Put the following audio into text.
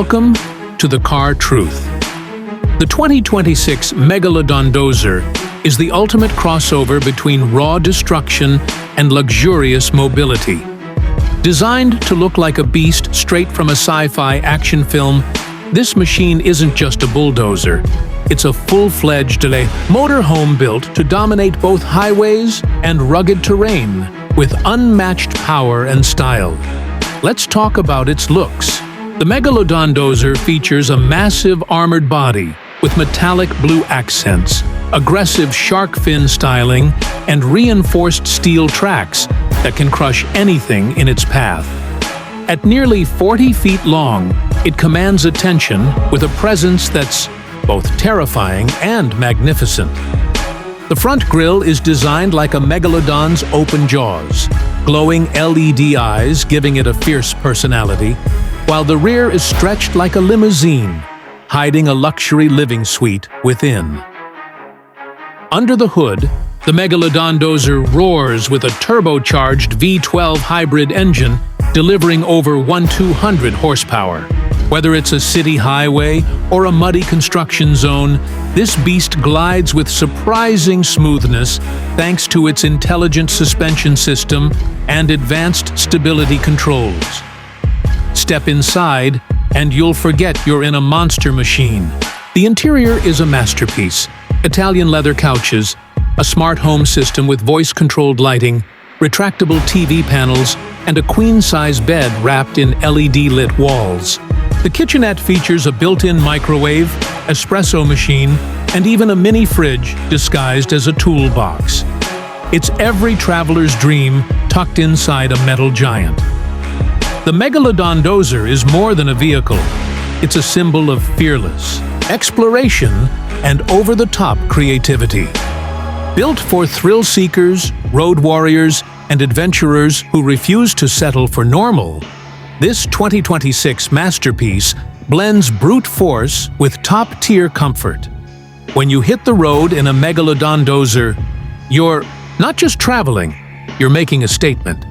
Welcome to the Car Truth. The 2026 Megalodondozer is the ultimate crossover between raw destruction and luxurious mobility. Designed to look like a beast straight from a sci-fi action film, this machine isn't just a bulldozer. It's a full-fledged motorhome built to dominate both highways and rugged terrain with unmatched power and style. Let's talk about its looks. The Megalodondozer features a massive armored body with metallic blue accents, aggressive shark fin styling, and reinforced steel tracks that can crush anything in its path. At nearly 40 feet long, it commands attention with a presence that's both terrifying and magnificent. The front grille is designed like a megalodon's open jaws, glowing LED eyes giving it a fierce personality, while the rear is stretched like a limousine, hiding a luxury living suite within. Under the hood, the Megalodondozer roars with a turbocharged V12 hybrid engine delivering over 1,200 horsepower. Whether it's a city highway or a muddy construction zone, this beast glides with surprising smoothness thanks to its intelligent suspension system and advanced stability controls. Step inside, and you'll forget you're in a monster machine. The interior is a masterpiece. Italian leather couches, a smart home system with voice-controlled lighting, retractable TV panels, and a queen-size bed wrapped in LED-lit walls. The kitchenette features a built-in microwave, espresso machine, and even a mini fridge disguised as a toolbox. It's every traveler's dream tucked inside a metal giant. The Megalodondozer is more than a vehicle. It's a symbol of fearless exploration and over-the-top creativity. Built for thrill-seekers, road warriors, and adventurers who refuse to settle for normal, this 2026 masterpiece blends brute force with top-tier comfort. When you hit the road in a Megalodondozer, you're not just traveling, you're making a statement.